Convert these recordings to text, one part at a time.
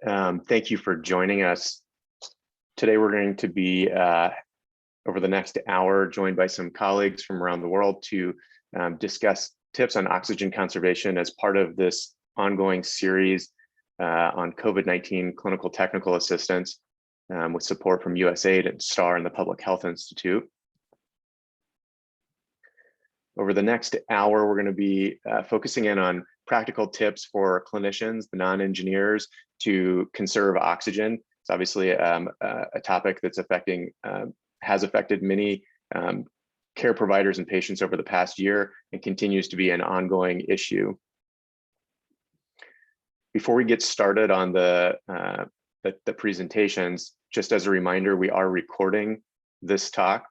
Thank you for joining us. Today we're going to be, over the next hour, joined by some colleagues from around the world to discuss tips on oxygen conservation as part of this ongoing series on COVID-19 clinical technical assistance with support from USAID and STAR and the Public Health Institute. Over the next hour, we're going to be focusing in on practical tips for clinicians, the non-engineers, to conserve oxygen. It's obviously a topic that's has affected many care providers and patients over the past year and continues to be an ongoing issue. Before we get started on the presentations, just as a reminder, we are recording this talk.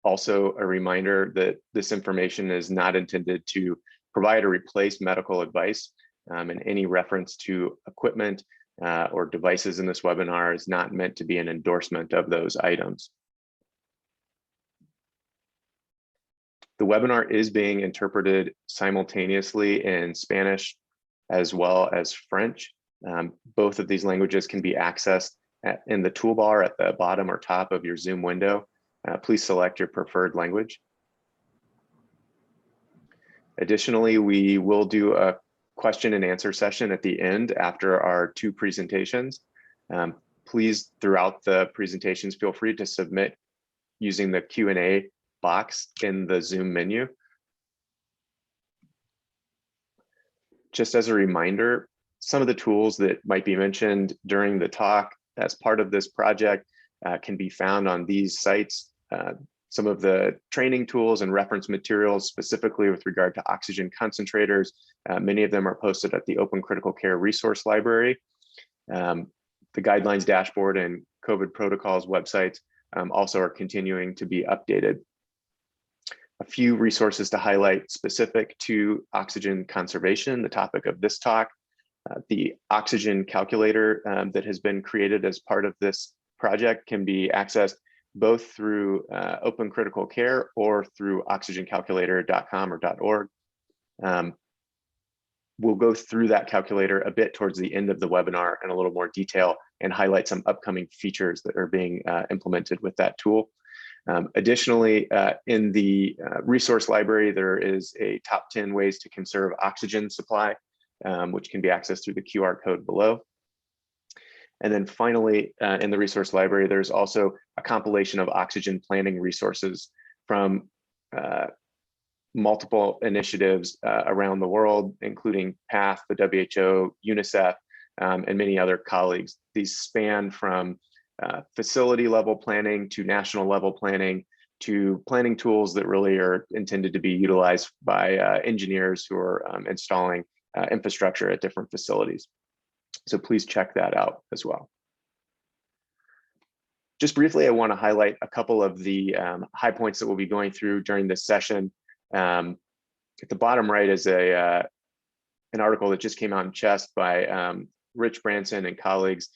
Also a reminder that this information is not intended to provide or replace medical advice, and any reference to equipment or devices in this webinar is not meant to be an endorsement of those items. The webinar is being interpreted simultaneously in Spanish as well as French. Both of these languages can be accessed in the toolbar at the bottom or top of your Zoom window. Please select your preferred language. Additionally, we will do a question and answer session at the end after our two presentations. Please, throughout the presentations, feel free to submit using the Q&A box in the Zoom menu. Just as a reminder, some of the tools that might be mentioned during the talk as part of this project can be found on these sites. Some of the training tools and reference materials specifically with regard to oxygen concentrators, many of them are posted at the Open Critical Care Resource Library. The guidelines dashboard and COVID protocols websites also are continuing to be updated. A few resources to highlight specific to oxygen conservation, the topic of this talk. The oxygen calculator that has been created as part of this project can be accessed both through Open Critical Care or through oxygencalculator.com or .org. We'll go through that calculator a bit towards the end of the webinar in a little more detail and highlight some upcoming features that are being implemented with that tool. Additionally, in the resource library, there is a top 10 ways to conserve oxygen supply, which can be accessed through the QR code below. And then finally, in the resource library, there's also a compilation of oxygen planning resources from multiple initiatives around the world, including PATH, the WHO, UNICEF, and many other colleagues. These span from facility level planning to national level planning to planning tools that really are intended to be utilized by engineers who are installing infrastructure at different facilities. So please check that out as well. Just briefly, I want to highlight a couple of the high points that we'll be going through during this session. At the bottom right is an article that just came out in Chest by Rich Branson and colleagues.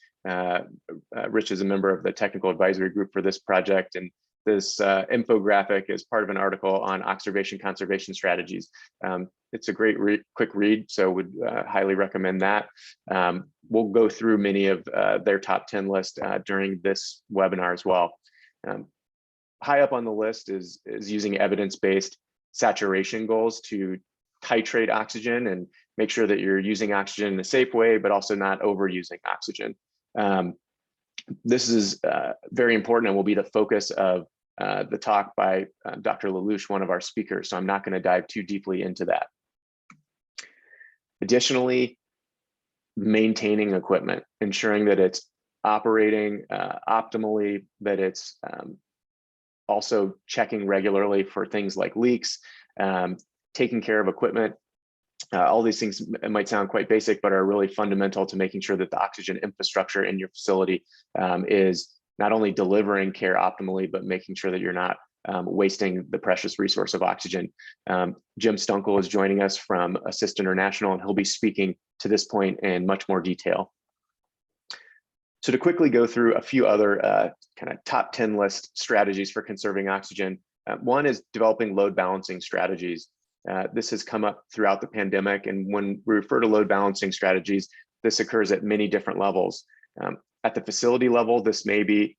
Rich is a member of the technical advisory group for this project, and this infographic is part of an article on observation conservation strategies. It's a great quick read, so would highly recommend that. We'll go through many of their top 10 list during this webinar as well. High up on the list is using evidence-based saturation goals to titrate oxygen and make sure that you're using oxygen in a safe way, but also not overusing oxygen. This is very important and will be the focus of the talk by Dr. Lelouch, one of our speakers, so I'm not going to dive too deeply into that. Additionally, maintaining equipment, ensuring that it's operating optimally, that it's also checking regularly for things like leaks, taking care of equipment. All these things might sound quite basic, but are really fundamental to making sure that the oxygen infrastructure in your facility is not only delivering care optimally, but making sure that you're not wasting the precious resource of oxygen. Jim Stunkel is joining us from Assist International, and he'll be speaking to this point in much more detail. So to quickly go through a few other kind of top 10 list strategies for conserving oxygen. One is developing load balancing strategies. This has come up throughout the pandemic, and when we refer to load balancing strategies, this occurs at many different levels. At the facility level, this may be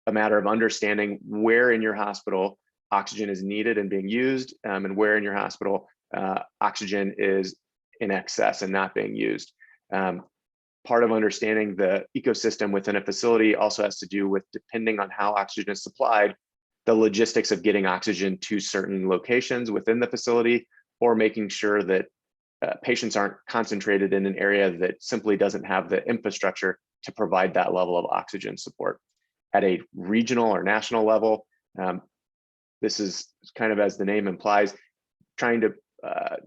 a matter of understanding where in your hospital oxygen is needed and being used, and where in your hospital oxygen is in excess and not being used. Part of understanding the ecosystem within a facility also has to do with, depending on how oxygen is supplied, the logistics of getting oxygen to certain locations within the facility, or making sure that patients aren't concentrated in an area that simply doesn't have the infrastructure to provide that level of oxygen support. At a regional or national level, this is kind of, as the name implies, trying to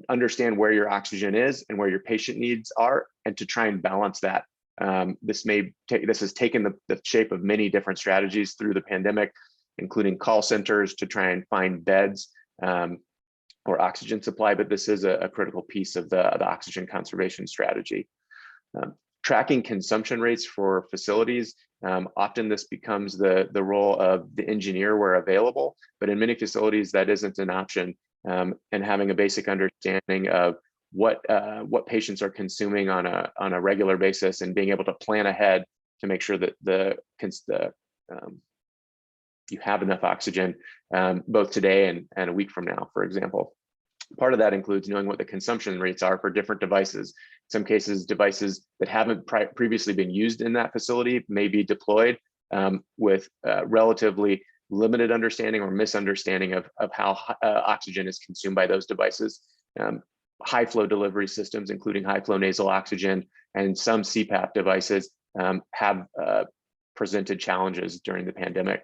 understand where your oxygen is and where your patient needs are, and to try and balance that. This has taken the shape of many different strategies through the pandemic, including call centers to try and find beds or oxygen supply, but this is a critical piece of the oxygen conservation strategy. Tracking consumption rates for facilities, often this becomes the role of the engineer where available, but in many facilities that isn't an option. And having a basic understanding of what patients are consuming on a regular basis, and being able to plan ahead to make sure that you have enough oxygen both today and a week from now, for example. Part of that includes knowing what the consumption rates are for different devices. In some cases, devices that haven't previously been used in that facility may be deployed with relatively limited understanding or misunderstanding of how oxygen is consumed by those devices. High flow delivery systems, including high flow nasal oxygen, and some CPAP devices have presented challenges during the pandemic.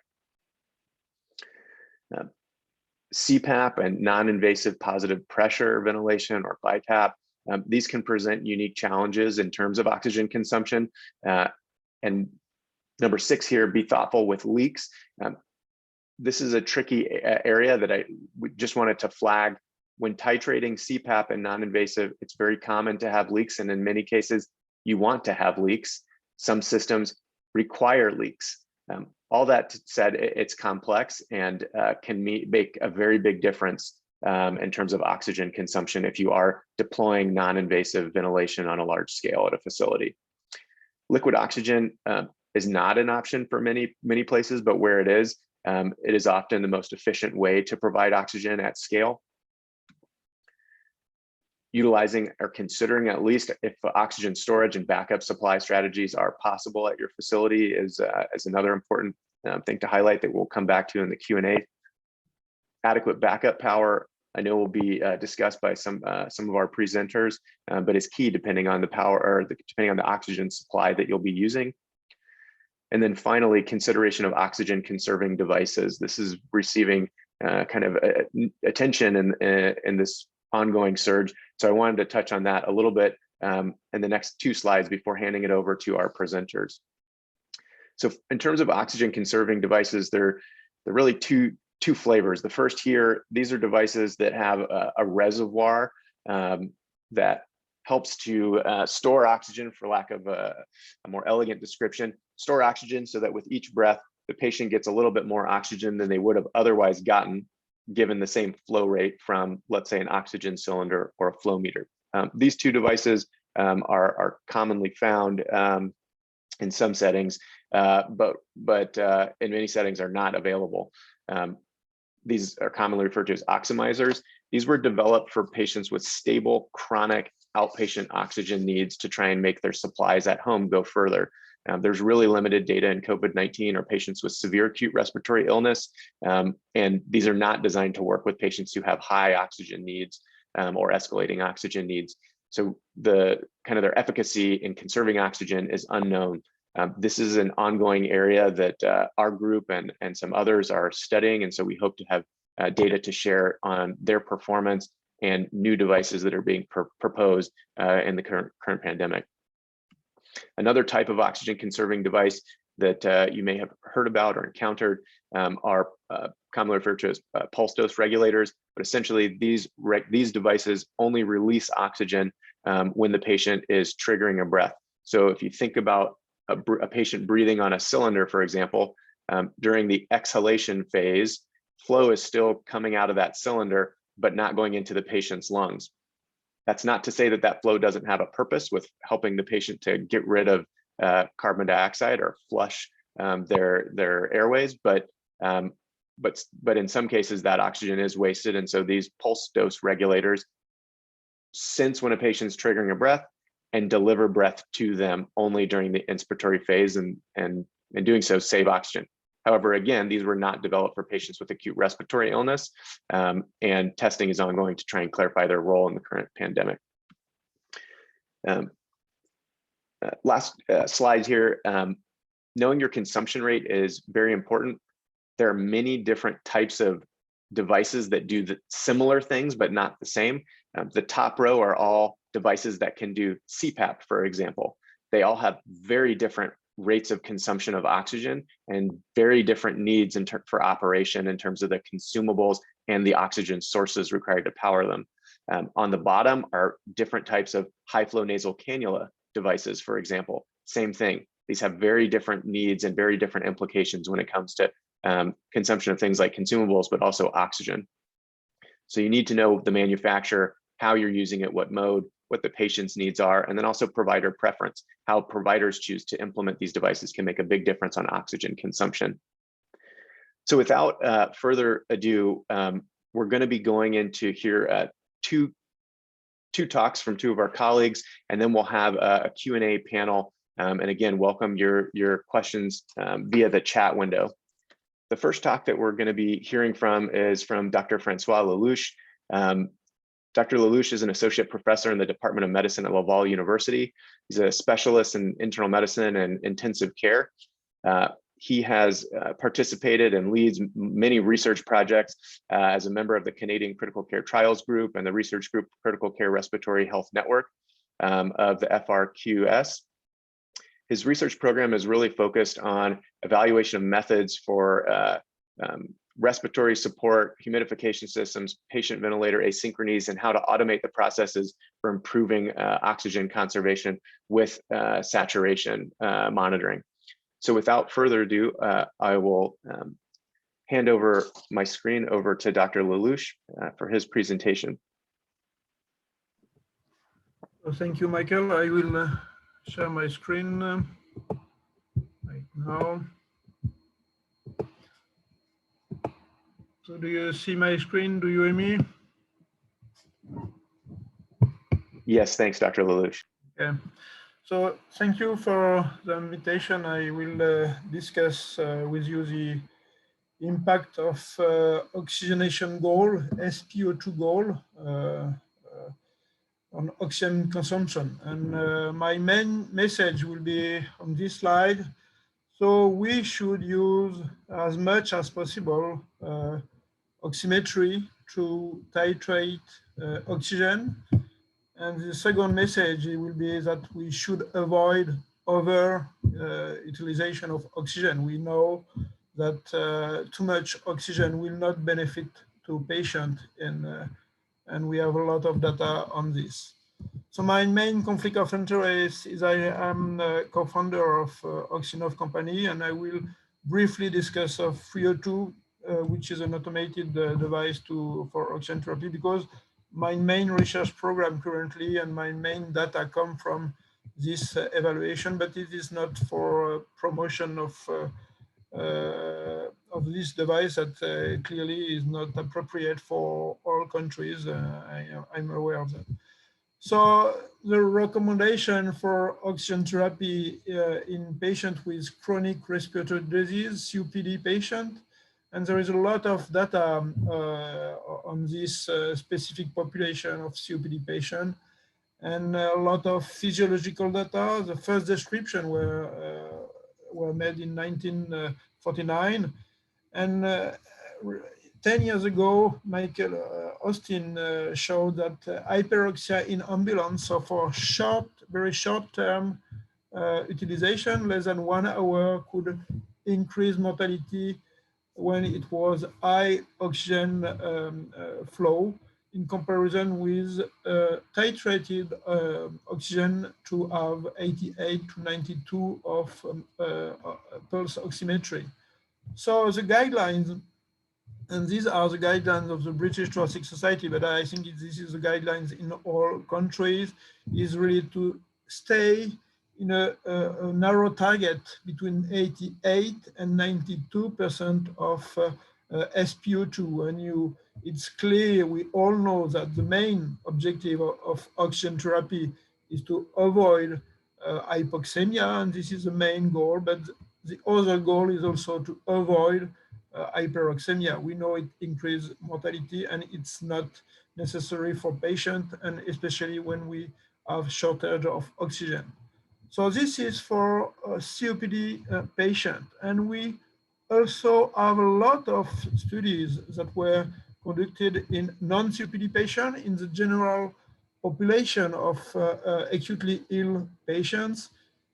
CPAP and non-invasive positive pressure ventilation, or BiPAP, these can present unique challenges in terms of oxygen consumption. And number 6 here, be thoughtful with leaks. This is a tricky area that we just wanted to flag. When titrating CPAP and non-invasive, it's very common to have leaks, and in many cases, you want to have leaks. Some systems require leaks. All that said, it's complex and can make a very big difference in terms of oxygen consumption if you are deploying non-invasive ventilation on a large scale at a facility. Liquid oxygen is not an option for many places, but where it is often the most efficient way to provide oxygen at scale. Utilizing or considering, at least if oxygen storage and backup supply strategies are possible at your facility, is another important thing to highlight that we'll come back to in the Q&A. Adequate backup power, I know, will be discussed by some of our presenters, but is key depending on the power, or depending on the oxygen supply that you'll be using. And then finally, consideration of oxygen conserving devices. This is receiving kind of attention in this ongoing surge. So I wanted to touch on that a little bit in the next 2 slides before handing it over to our presenters. So in terms of oxygen conserving devices, they're really two flavors. The first here, these are devices that have a reservoir that helps to store oxygen, for lack of a more elegant description, store oxygen so that with each breath, the patient gets a little bit more oxygen than they would have otherwise gotten, given the same flow rate from, let's say, an oxygen cylinder or a flow meter. These 2 devices are commonly found in some settings, but in many settings are not available. These are commonly referred to as oximizers. These were developed for patients with stable, chronic outpatient oxygen needs to try and make their supplies at home go further. There's really limited data in COVID-19 or patients with severe acute respiratory illness, and these are not designed to work with patients who have high oxygen needs or escalating oxygen needs. So their efficacy in conserving oxygen is unknown. This is an ongoing area that our group and some others are studying, and so we hope to have data to share on their performance and new devices that are being proposed in the current pandemic. Another type of oxygen conserving device that you may have heard about or encountered are commonly referred to as pulse dose regulators, but essentially these devices only release oxygen when the patient is triggering a breath. So if you think about a patient breathing on a cylinder, for example, during the exhalation phase, flow is still coming out of that cylinder, but not going into the patient's lungs. That's not to say that that flow doesn't have a purpose with helping the patient to get rid of carbon dioxide or flush their airways, but in some cases that oxygen is wasted. And so these pulse dose regulators sense when a patient's triggering a breath and deliver breath to them only during the inspiratory phase, and doing so save oxygen. However, again, these were not developed for patients with acute respiratory illness, and testing is ongoing to try and clarify their role in the current pandemic. Last slide here. Knowing your consumption rate is very important. There are many different types of devices that do the similar things, but not the same. The top row are all devices that can do CPAP, for example. They all have very different rates of consumption of oxygen and very different needs for operation in terms of the consumables and the oxygen sources required to power them. On the bottom are different types of high flow nasal cannula devices, for example. Same thing. These have very different needs and very different implications when it comes to consumption of things like consumables, but also oxygen. So you need to know the manufacturer, how you're using it, what mode, what the patient's needs are, and then also provider preference. How providers choose to implement these devices can make a big difference on oxygen consumption. So without further ado, we're going to be going into here two talks from two of our colleagues, and then we'll have a Q&A panel. And again, welcome your questions via the chat window. The first talk that we're going to be hearing from is from Dr. Francois Lelouch. Dr. Lelouch is an associate professor in the Department of Medicine at Laval University. He's a specialist in internal medicine and intensive care. He has participated and leads many research projects as a member of the Canadian Critical Care Trials Group and the research group Critical Care Respiratory Health Network of the FRQS. His research program is really focused on evaluation of methods for respiratory support, humidification systems, patient ventilator asynchronies, and how to automate the processes for improving oxygen conservation with saturation monitoring. So without further ado, I will hand over my screen over to Dr. Lelouch for his presentation. Well, thank you, Michael. I will share my screen right now. So do you see my screen? Do you hear me? Yes, thanks, Dr. Lelouch. Okay. So thank you for the invitation. I will discuss with you the impact of oxygenation goal, SPO2 goal, on oxygen consumption. And my main message will be on this slide. So we should use as much as possible oximetry to titrate oxygen. And the second message will be that we should avoid over utilization of oxygen. We know that too much oxygen will not benefit to patient, and we have a lot of data on this. So my main conflict of interest is I am a co-founder of Oxygenov company, and I will briefly discuss of 302, which is an automated device for oxygen therapy, because my main research program currently and my main data come from this evaluation, but it is not for promotion of this device that clearly is not appropriate for all countries. I'm aware of that. So the recommendation for oxygen therapy in patients with chronic respiratory disease, COPD patient, and there is a lot of data on this specific population of COPD patient, and a lot of physiological data. The first description were made in 1949, and 10 years ago, Michael Austin showed that hyperoxia in ambulance, so for very short-term utilization, less than 1 hour, could increase mortality when it was high oxygen flow in comparison with titrated oxygen to have 88 to 92 of pulse oximetry. So the guidelines And these are the guidelines of the British Thoracic Society, but I think this is the guidelines in all countries, is really to stay in a narrow target between 88 and 92% of SpO2. And it's clear, we all know that the main objective of oxygen therapy is to avoid hypoxemia, and this is the main goal, but the other goal is also to avoid hyperoxemia. We know it increases mortality and it's not necessary for patients, and especially when we have shortage of oxygen. So this is for a COPD patient. And we also have a lot of studies that were conducted in non-COPD patients, in the general population of acutely ill patients.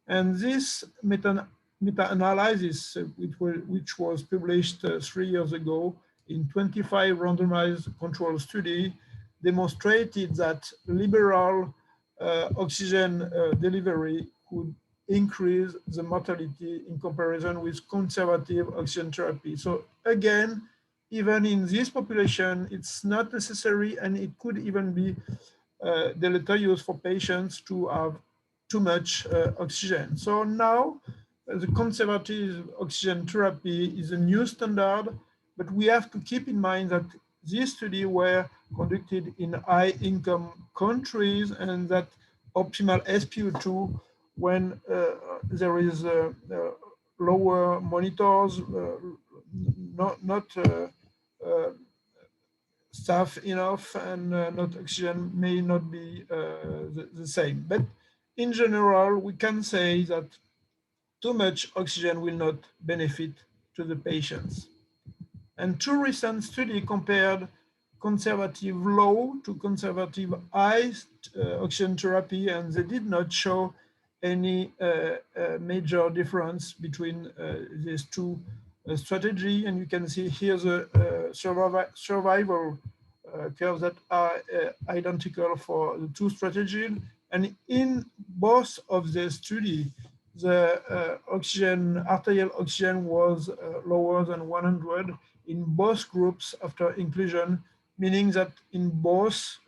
And this meta-analysis, which was published 3 years ago in 25 randomized control study, demonstrated that liberal oxygen delivery could increase the mortality in comparison with conservative oxygen therapy. So again, even in this population, it's not necessary, and it could even be deleterious for patients to have too much oxygen. So now the conservative oxygen therapy is a new standard, but we have to keep in mind that these studies were conducted in high-income countries, and that optimal SpO2, when there is lower monitors, not staff enough, and not oxygen, may not be the same. But in general, we can say that too much oxygen will not benefit to the patients. And 2 recent studies compared conservative low to conservative high oxygen therapy, and they did not show any major difference between these 2 strategies. And you can see here the survival curves that are identical for the 2 strategies. And in both of the studies, the arterial oxygen was lower than 100 in both groups after inclusion, meaning that in both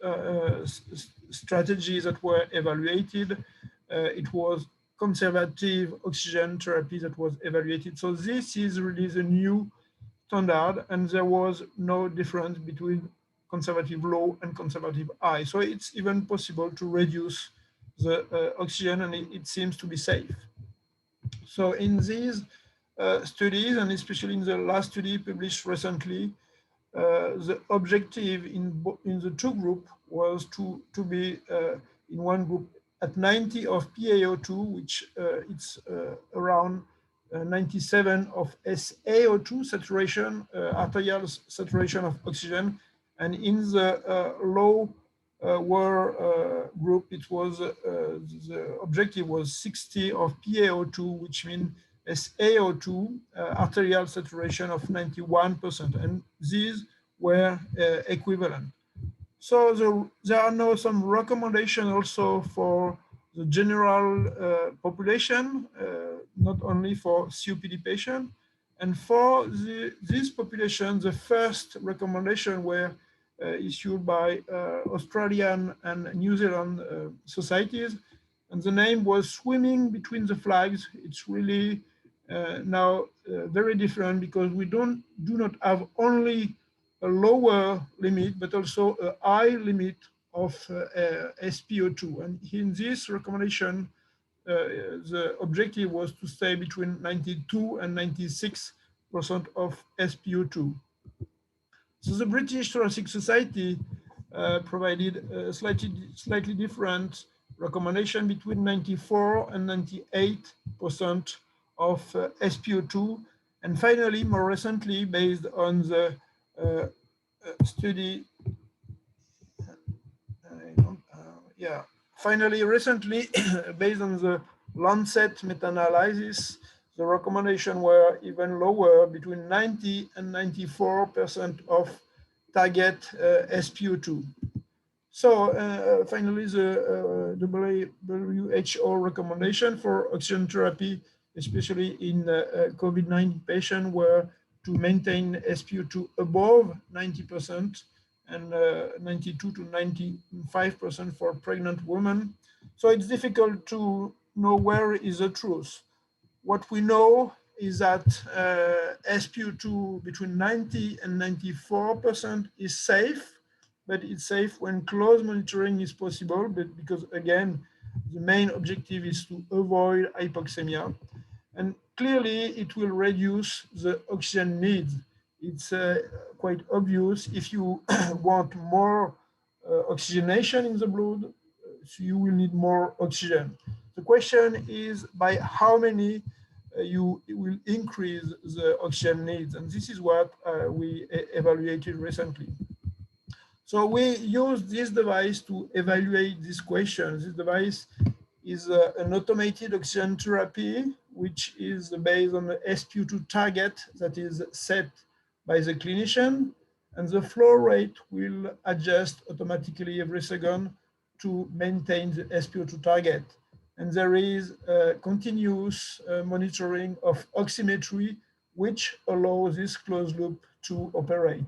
strategies that were evaluated, it was conservative oxygen therapy that was evaluated. So this is really the new standard, and there was no difference between conservative low and conservative high. So it's even possible to reduce the oxygen, and it seems to be safe. So in these studies, and especially in the last study published recently, the objective in the 2 groups was to be in one group at 90 of PaO2, which it's around 97 of SaO2 saturation, arterial saturation of oxygen. And in the low group, it was the objective was 60 of PaO2, which means SaO2 arterial saturation of 91%, and these were equivalent. So there are now some recommendations also for the general population, not only for COPD patients. And for this population, the first recommendation were issued by Australian and New Zealand societies, and the name was Swimming Between the Flags. It's really now very different, because we do not have only a lower limit, but also a high limit of SpO2. And in this recommendation, the objective was to stay between 92 and 96% of SpO2. So the British Thoracic Society provided a slightly different recommendation between 94 and 98% of SpO2. And finally, more recently, based on the study, finally, recently, based on the Lancet meta-analysis, the recommendation were even lower, between 90 and 94% of target SpO2. So finally, the WHO recommendation for oxygen therapy, especially in COVID-19 patients, were to maintain SpO2 above 90% and 92 to 95% for pregnant women. So it's difficult to know where is the truth. What we know is that SpO2 between 90 and 94% is safe, but it's safe when close monitoring is possible, but because again, the main objective is to avoid hypoxemia. And clearly it will reduce the oxygen needs. It's quite obvious if you want more oxygenation in the blood, so you will need more oxygen. The question is by how many you will increase the oxygen needs. And this is what we evaluated recently. So we use this device to evaluate this question. This device is an automated oxygen therapy, which is based on the SpO2 target that is set by the clinician, and the flow rate will adjust automatically every second to maintain the SpO2 target. And there is continuous monitoring of oximetry, which allows this closed loop to operate.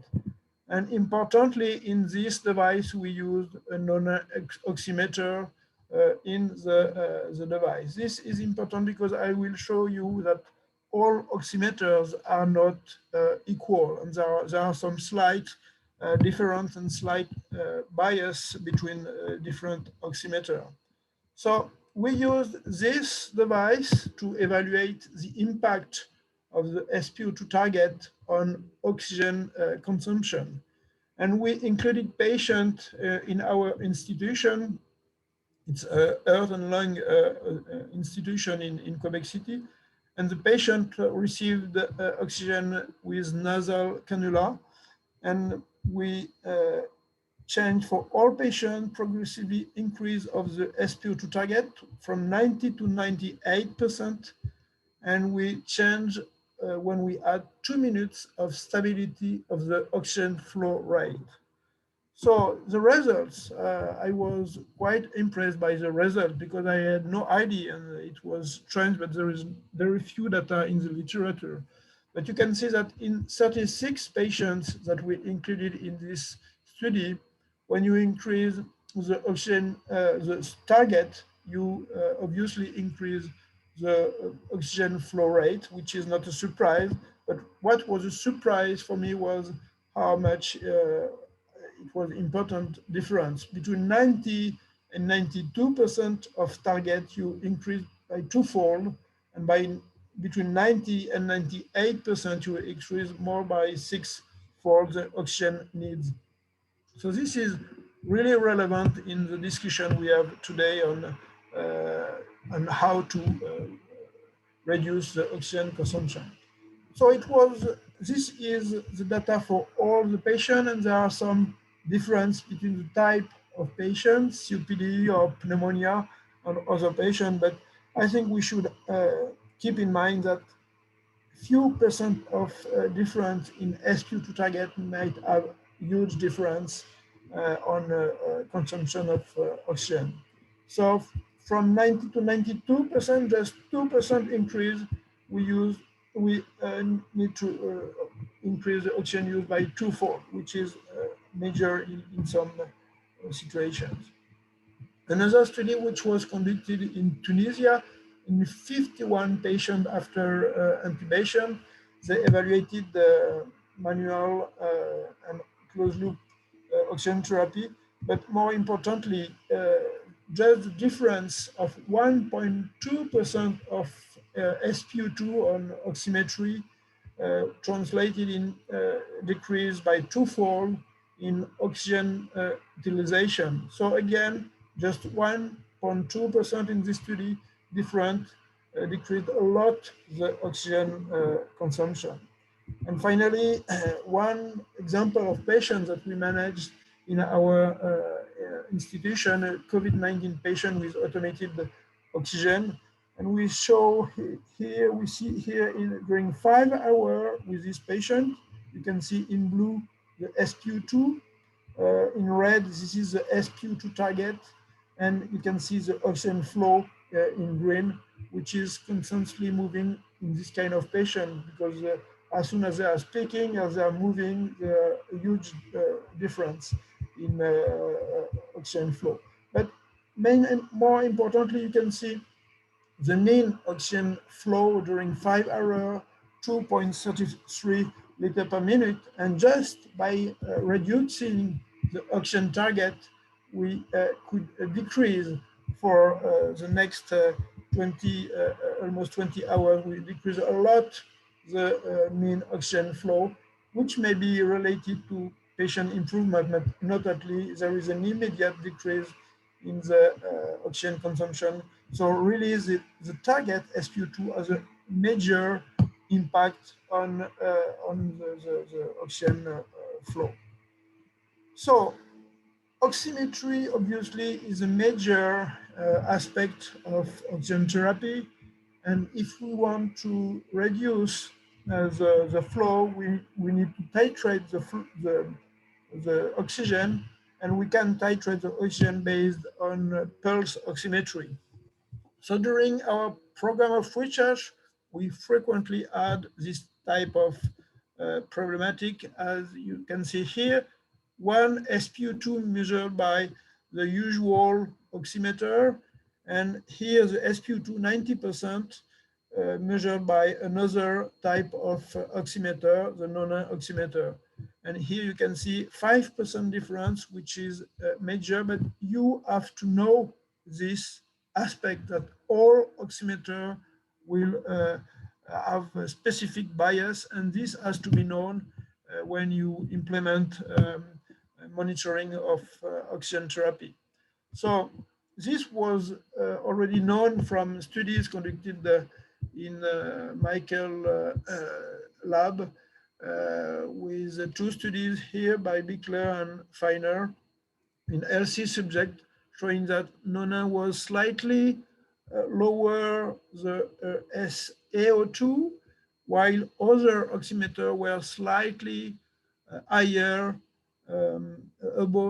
And importantly, in this device, we used a non-oximeter in the device. This is important because I will show you that all oximeters are not equal, and there are some slight difference and slight bias between different oximeters. So we used this device to evaluate the impact of the SpO2 target on oxygen consumption. And we included patients in our institution. It's a Heart and Lung institution in Quebec City. And the patient received oxygen with nasal cannula. And we changed for all patients progressively increase of the SpO2 target from 90 to 98%. And we change when we add 2 minutes of stability of the oxygen flow rate. So the results, I was quite impressed by the result because I had no idea, and it was strange, but there is very few data in the literature. But you can see that in 36 patients that we included in this study, when you increase the oxygen, the target, you obviously increase the oxygen flow rate, which is not a surprise. But what was a surprise for me was how much it was important difference. Between 90 and 92% of target, you increase by twofold, and between 90 and 98%, you increase more by sixfold the oxygen needs. So this is really relevant in the discussion we have today on how to reduce the oxygen consumption. So this is the data for all the patients, and there are some difference between the type of patients, COPD or pneumonia, and other patients, but I think we should keep in mind that few percent of difference in SpO2 target might have huge difference on consumption of oxygen. So from 90 to 92%, just 2% increase, we need to increase the oxygen use by twofold, which is major in some situations. Another study which was conducted in Tunisia in 51 patients after intubation, they evaluated the manual and closed loop oxygen therapy, but more importantly, just the difference of 1.2% of SpO2 on oximetry translated in decrease by twofold in oxygen utilization. So again, just 1.2% in this study different decreased a lot the oxygen consumption. And finally, one example of patients that we managed in our institution, a COVID-19 patient with automated oxygen. And we show here, we see here during 5 hours with this patient, you can see in blue the SpO2, in red, this is the SpO2 target, and you can see the oxygen flow in green, which is constantly moving in this kind of patient because as soon as they are speaking, as they are moving, there are a huge difference in oxygen flow. But more importantly, you can see the mean oxygen flow during 5 hours, 2.33 liter per minute. And just by reducing the oxygen target, we could decrease for the next 20, almost 20 hours, we decrease a lot the mean oxygen flow, which may be related to patient improvement, but notably there is an immediate decrease in the oxygen consumption. So really the target SpO2 has a major impact on the oxygen flow. So oximetry obviously is a major aspect of oxygen therapy. And if we want to reduce the flow, we need to titrate the oxygen, and we can titrate the oxygen based on pulse oximetry. So during our program of research, we frequently add this type of problematic, as you can see here. One SpO2 measured by the usual oximeter, and here the SpO2 90% measured by another type of oximeter, the NONA oximeter. And here you can see 5% difference, which is major, but you have to know this aspect that all oximeter will have a specific bias, and this has to be known when you implement monitoring of oxygen therapy. So this was already known from studies conducted in Michael lab with two studies here by Bickler and Feiner in healthy subject, showing that NONA was slightly lower the SaO2, while other oximeters were slightly higher,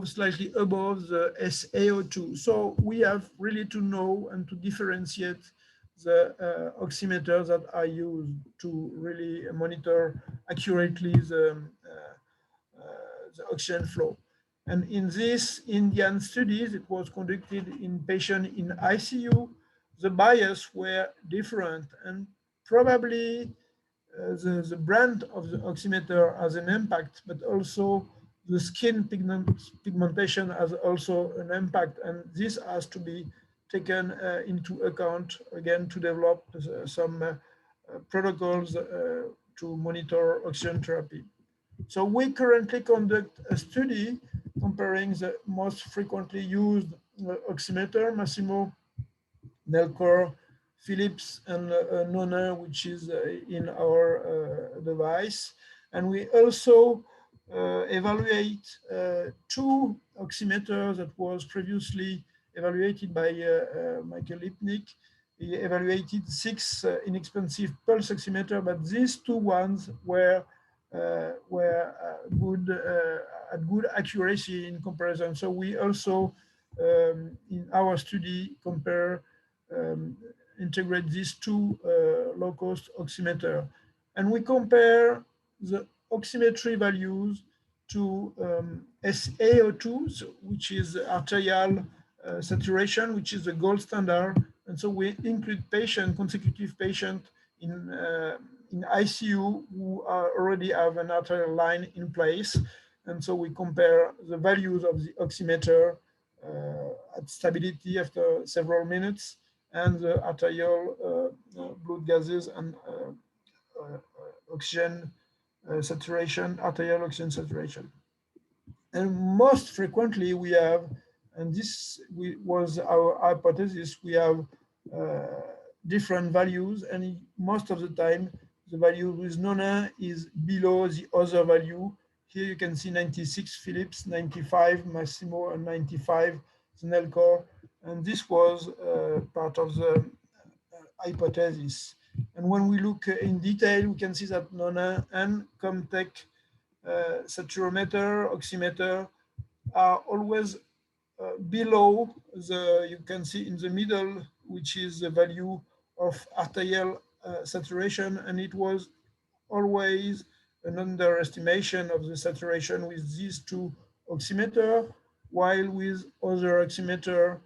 slightly above the SaO2. So we have really to know and to differentiate the oximeters that are used to really monitor accurately the oxygen flow. And in this Indian studies, it was conducted in patients in ICU. The bias were different, and probably the brand of the oximeter has an impact, but also the skin pigmentation has also an impact. And this has to be taken into account, again, to develop some protocols to monitor oxygen therapy. So we currently conduct a study comparing the most frequently used oximeter, Massimo, Nelcor, Philips, and NONA, which is in our device. And we also evaluate two oximeters that was previously evaluated by Michael Lipnick. He evaluated 6 inexpensive pulse oximeter, but these two ones were good, at good accuracy in comparison. So we also, in our study, integrate these two low-cost oximeter. And we compare the oximetry values to SaO2, which is arterial saturation, which is the gold standard. And so we include consecutive patient in ICU who already have an arterial line in place. And so we compare the values of the oximeter at stability after several minutes and the arterial blood gases and oxygen saturation, arterial oxygen saturation. And most frequently we have, and this was our hypothesis, we have different values, and most of the time the value with NONA is below the other value. Here you can see 96 Philips, 95 Massimo, and 95 Nelcor. And this was part of the hypothesis. And when we look in detail, we can see that NONA and Comtech saturometer, oximeter are always below you can see in the middle, which is the value of arterial saturation, and it was always an underestimation of the saturation with these two oximeters, while with other oximeter,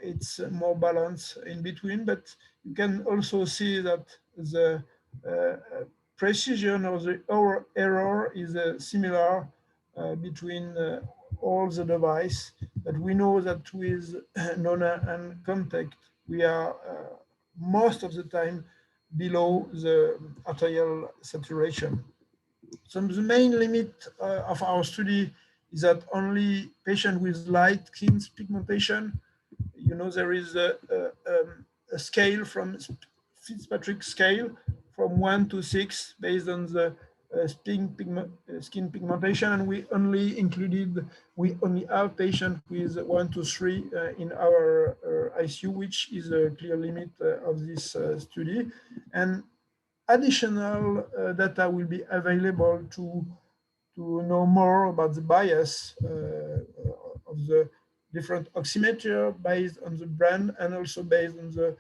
it's more balanced in between. But you can also see that the precision of the error is similar between all the device. But we know that with NONA and contact, we are most of the time below the arterial saturation. So the main limit of our study is that only patients with light skin pigmentation, you know, there is a scale from Fitzpatrick scale from 1 to 6 based on the skin pigmentation, and we only have patients with 1 to 3 in our ICU, which is a clear limit of this study. And additional data will be available to know more about the bias of the different oximeter based on the brand and also based on the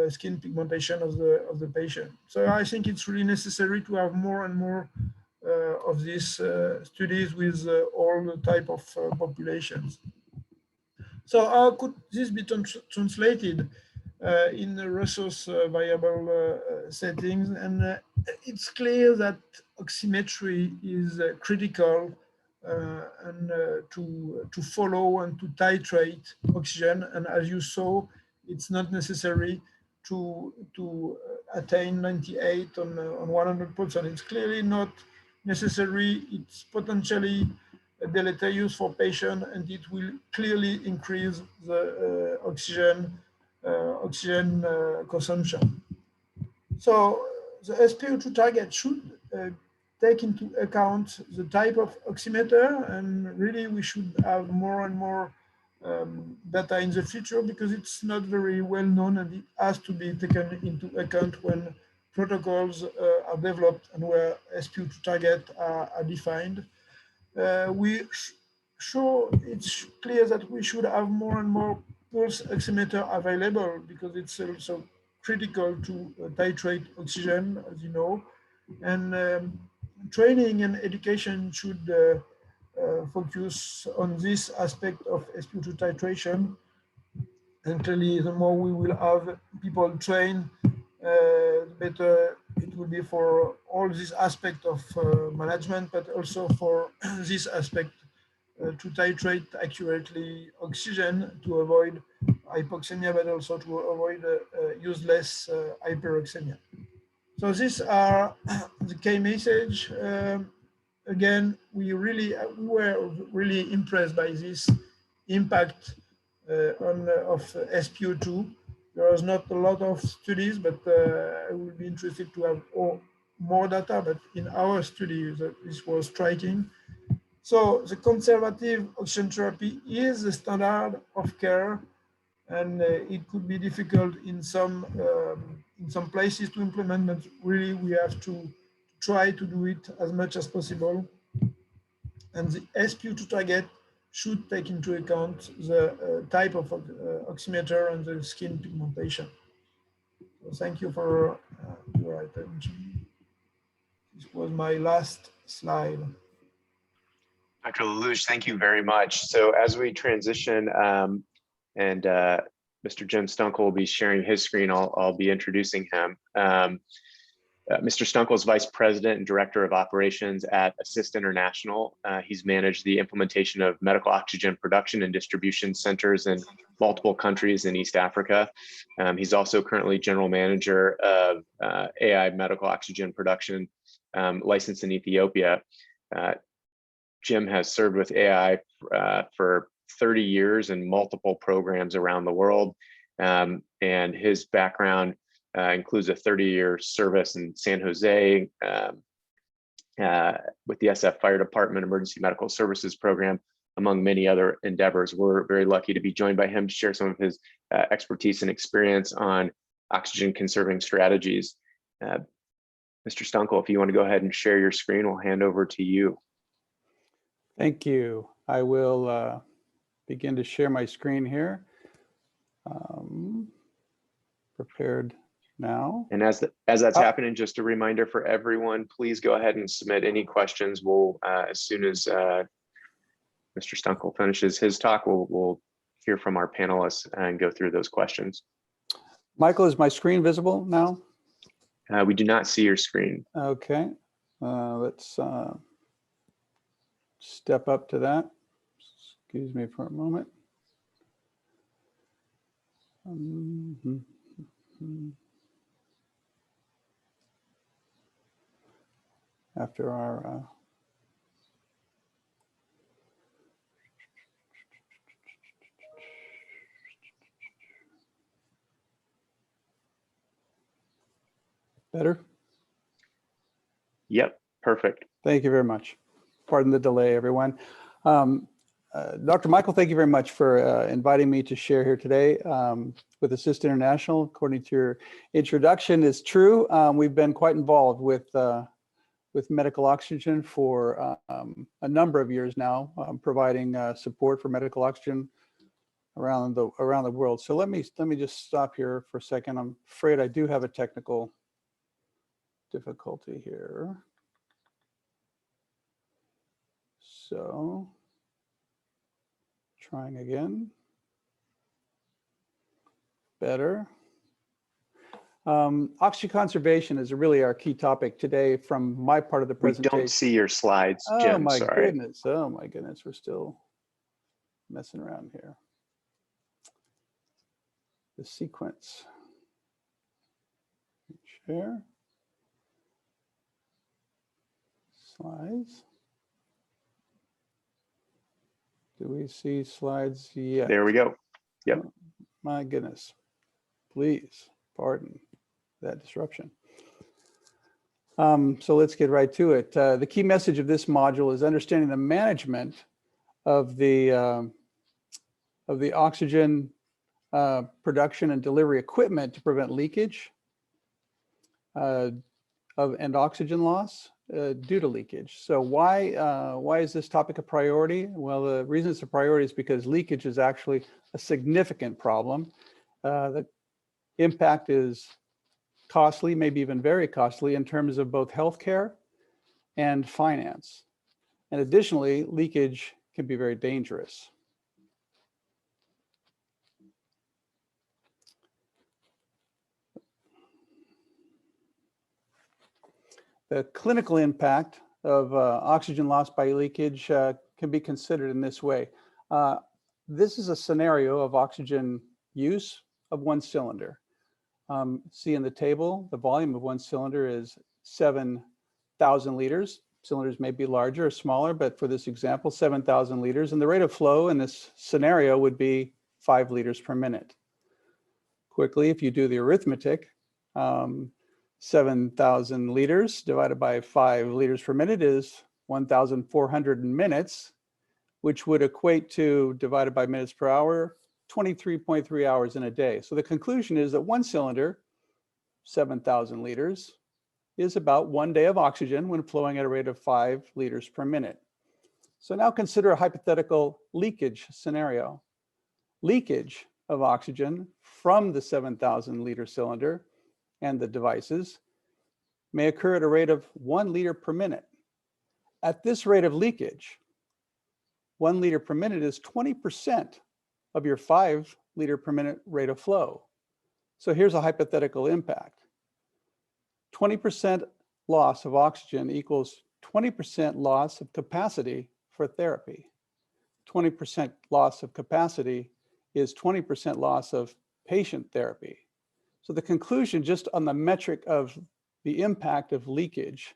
skin pigmentation of the patient. So I think it's really necessary to have more and more of these studies with all the type of populations. So how could this be translated in the resource viable settings? And it's clear that oximetry is critical and to follow and to titrate oxygen. And as you saw, it's not necessary to attain 98 on 100%. It's clearly not necessary. It's potentially deleterious for patient, and it will clearly increase the oxygen consumption. So the SpO2 target should take into account the type of oximeter, and really we should have more and more data in the future, because it's not very well known, and it has to be taken into account when protocols are developed and where SpO2 targets are defined. It's clear that we should have more and more pulse oximeter available, because it's also critical to titrate oxygen, as you know. And training and education should focus on this aspect of SpO2 titration. And clearly, the more we will have people trained, the better it will be for all this aspect of management, but also for this aspect to titrate accurately oxygen to avoid hypoxemia, but also to avoid useless hyperoxemia. So these are the key message. Again, we were really impressed by this impact of SpO2. There was not a lot of studies, but I would be interested to have more data. But in our study, this was striking. So the conservative oxygen therapy is the standard of care, and it could be difficult in some places to implement, but really we have to try to do it as much as possible. And the SpO2 target should take into account the type of oximeter and the skin pigmentation. So thank you for your attention. This was my last slide. Dr. Lelouch, thank you very much. So as we transition, and Mr. Jim Stunkel will be sharing his screen, I'll be introducing him. Mr. Stunkel is Vice President and Director of Operations at Assist International. He's managed the implementation of medical oxygen production and distribution centers in multiple countries in East Africa. He's also currently General Manager of AI medical oxygen production, licensed in Ethiopia. Jim has served with AI for 30 years in multiple programs around the world. And his background includes a 30-year service in San Jose with the SF Fire Department Emergency Medical Services Program, among many other endeavors. We're very lucky to be joined by him to share some of his expertise and experience on oxygen conserving strategies. Mr. Stunkel, if you want to go ahead and share your screen, we'll hand over to you. Thank you. I will begin to share my screen here. Prepared now. And as that's Oh. happening, just a reminder for everyone, please go ahead and submit any questions. We'll, as soon as Mr. Stunkel finishes his talk, we'll hear from our panelists and go through those questions. Michael, is my screen visible now? We do not see your screen. Okay, let's step up to that. Excuse me for a moment. After our better? Yep, perfect. Thank you very much. Pardon the delay, everyone. Dr. Michael, thank you very much for inviting me to share here today with Assist International. According to your introduction, is true. We've been quite involved with medical oxygen for a number of years now, providing support for medical oxygen around the world. So let me just stop here for a second. I'm afraid I do have a technical difficulty here. So trying again. Better. Oxygen conservation is really our key topic today from my part of the presentation. We don't see your slides, Oh, Jim, my sorry. goodness. Oh my goodness. We're still messing around here. The sequence. Share. Slides. Do we see slides yet? There we go. Yep. Oh, my goodness. Please pardon that disruption. So let's get right to it. The key message of this module is understanding the management of the oxygen production and delivery equipment to prevent leakage and oxygen loss due to leakage. So why is this topic a priority? Well, the reason it's a priority is because leakage is actually a significant problem. The impact is costly, maybe even very costly in terms of both healthcare and finance. And additionally, leakage can be very dangerous. The clinical impact of oxygen loss by leakage can be considered in this way. This is a scenario of oxygen use of one cylinder. See in the table, the volume of one cylinder is 7,000 liters. Cylinders may be larger or smaller, but for this example, 7,000 liters. And the rate of flow in this scenario would be 5 liters per minute. Quickly, if you do the arithmetic, 7,000 liters divided by 5 liters per minute is 1,400 minutes, which would equate to, divided by minutes per hour, 23.3 hours in a day. So the conclusion is that one cylinder, 7,000 liters, is about 1 day of oxygen when flowing at a rate of 5 liters per minute. So now consider a hypothetical leakage scenario. Leakage of oxygen from the 7,000 liter cylinder and the devices may occur at a rate of 1 liter per minute. At this rate of leakage, 1 liter per minute is 20% of your 5 liter per minute rate of flow. So here's a hypothetical impact. 20% loss of oxygen equals 20% loss of capacity for therapy. 20% loss of capacity is 20% loss of patient therapy. So the conclusion, just on the metric of the impact of leakage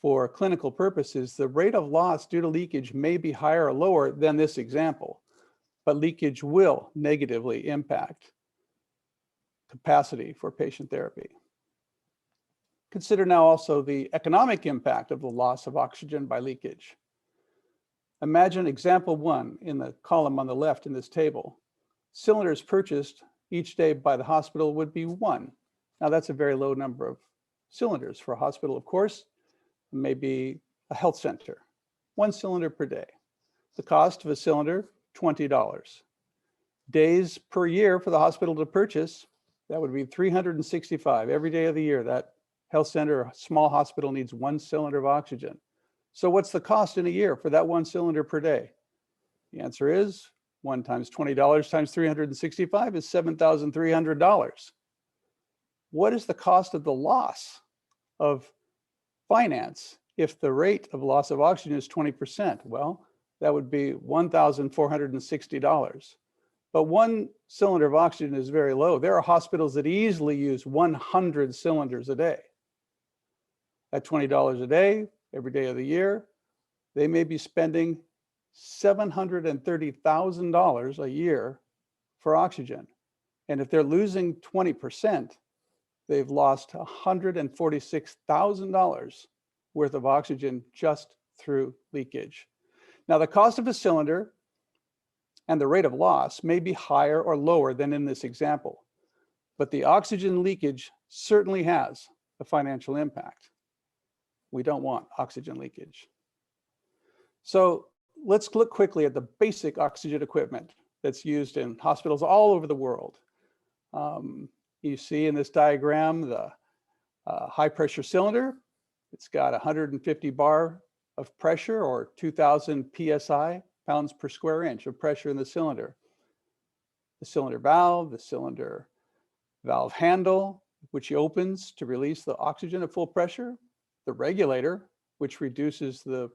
for clinical purposes, the rate of loss due to leakage may be higher or lower than this example, but leakage will negatively impact capacity for patient therapy. Consider now also the economic impact of the loss of oxygen by leakage. Imagine example 1 in the column on the left in this table. Cylinders purchased each day by the hospital would be 1. Now that's a very low number of cylinders for a hospital, of course. Maybe a health center, 1 cylinder per day. The cost of a cylinder, $20. Days per year for the hospital to purchase, That would be 365 every day of the year. That health center or small hospital needs 1 cylinder of oxygen. So what's the cost in a year for that 1 cylinder per day? The answer is 1 times $20 times 365 is $7,300. What is the cost of the loss of finance if the rate of loss of oxygen is 20%? Well, that would be $1,460. But 1 cylinder of oxygen is very low. There are hospitals that easily use 100 cylinders a day. At $20 a day, every day of the year, they may be spending $730,000 a year for oxygen. And if they're losing 20%, they've lost $146,000 worth of oxygen just through leakage. Now, the cost of a cylinder and the rate of loss may be higher or lower than in this example, but the oxygen leakage certainly has a financial impact. We don't want oxygen leakage. So let's look quickly at the basic oxygen equipment that's used in hospitals all over the world. You see in this diagram the high pressure cylinder. It's got 150 bar of pressure, or 2,000 PSI, pounds per square inch of pressure in the cylinder. The cylinder valve handle, which opens to release the oxygen at full pressure. The regulator, which reduces the